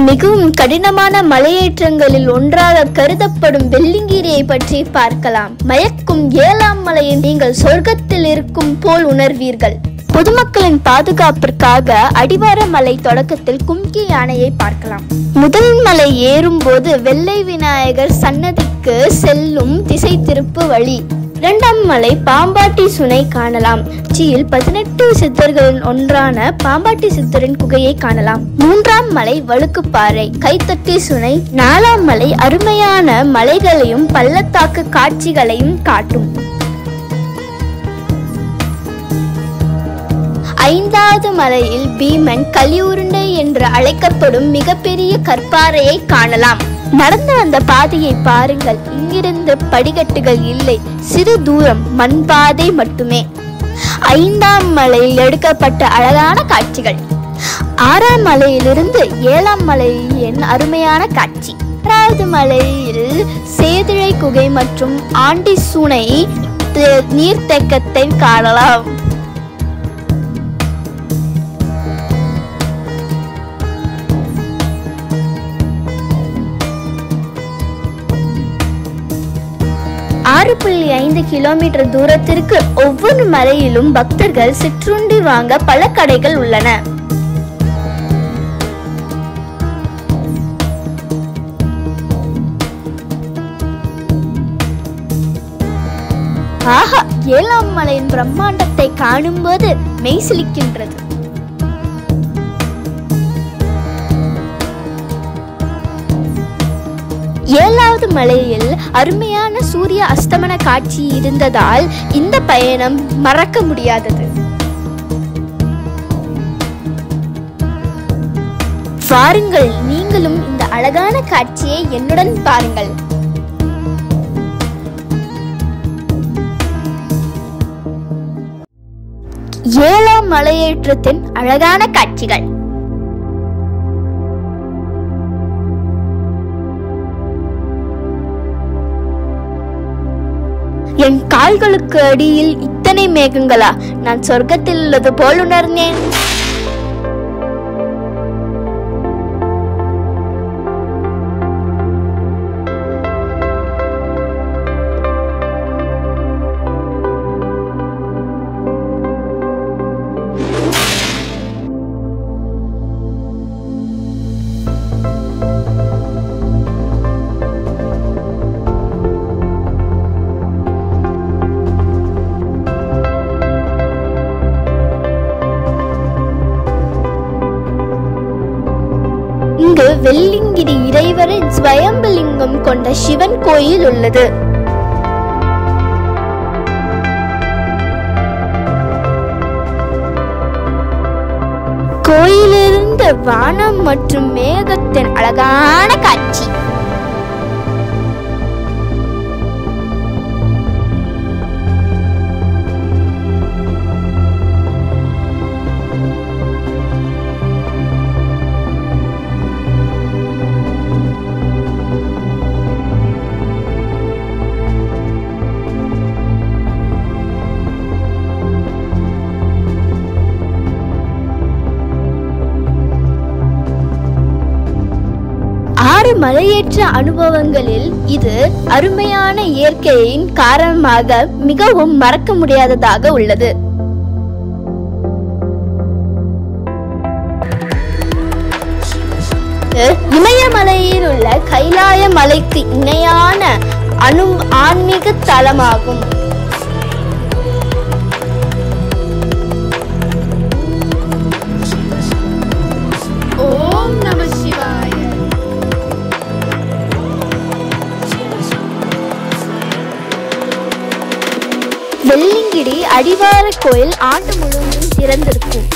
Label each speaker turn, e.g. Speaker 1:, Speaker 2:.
Speaker 1: மிகவும் கடினமான மலையேற்றங்களில் ஒன்றாக கருதப்படும் வெள்ளிங்கிரியை பற்றி பார்க்கலாம். மயக்கும் 7ஆம் மலையை நீங்கள் சொர்க்கத்தில் இருக்கும் போல் உணர்வீர்கள். பொதுமக்களின் பாதுகாப்பிற்காக அடிவார மலை தொடக்கத்தில் கும்கி யானையை பார்க்கலாம். முதல் மலை ஏறும் போது வெள்ளை விநாயகர் சன்னதிக்கு செல்லும் திசை திருப்பு வழி. 2ஆம் மலை பாம்பாட்டி சுனை காணலாம். உச்சியில் 18 சித்தர்களின் ஒன்றான பாம்பாட்டி சித்தரின் குகையை காணலாம். 3ஆம் மலை வழுக்குப்பாறை கைத்தட்டி சுனை. 4ஆம் மலை அருமையான மலைகளையும் பள்ளத்தாக்கு காட்சிகளையும் காட்டும். 5வது மலையில் பீமன் கலியுருண்டை என்று அழைக்கப்படும் மிகப்பெரிய கற்பாறையை காணலாம். நடந்து வந்த பாதையை பாருங்கள். இங்கிருந்து படிக்கட்டுகள் இல்லை, சிறு தூரம் மண் பாதை மட்டுமே. 5ஆம் மலையில் எடுக்கப்பட்ட அழகான காட்சிகள். 6ஆம் மலையிலிருந்து 7ஆம் மலையின் அருமையான காட்சி. 6வது மலையில் சேதிழை குகை மற்றும் ஆண்டி சுனை நீர்த்தேக்கத்தை காணலாம். .5 கிலோமீட்டர் தூரத்திற்கு ஒவ்வொரு மலையிலும் பக்தர்கள் சிற்றுண்டி வாங்க பல கடைகள் உள்ளன. ஆஹா, 7ஆம் மலையின் பிரம்மாண்டத்தை காணும்போது மெய்சிலிக்கின்றது. 7வது மலையில் அருமையான சூரிய அஸ்தமன காட்சி இருந்ததால் இந்த பயணம் மறக்க முடியாதது. வாருங்கள், நீங்களும் இந்த அழகான காட்சியை என்னுடன் பாருங்கள். ஏழாம் மலையேற்றத்தின் அழகான காட்சிகள். என் கால்களுக்கு அடியில் இத்தனை மேகங்களா? நான் சொர்க்கத்தில் உள்ளது போல் உணர்ந்தேன். இங்கு வெள்ளிங்கிரி இறைவரை ஸ்வயம்பலிங்கம் கொண்ட சிவன் கோயில் உள்ளது. கோயிலிருந்து வானம் மற்றும் மேகத்தின் அழகான காட்சி. மலையேற்ற அனுபவங்களில் இது அருமையான இயற்கையின் காரணமாக மிகவும் மறக்க முடியாததாக உள்ளது. இமயமலையில் உள்ள கைலாய மலைக்கு இணையான ஆன்மீக தலமாகும். ஓம் நம சிவாய. வெள்ளிங்கிரி அடிவார கோயில் ஆண்டு முழுவதும் திறந்திருக்கும்.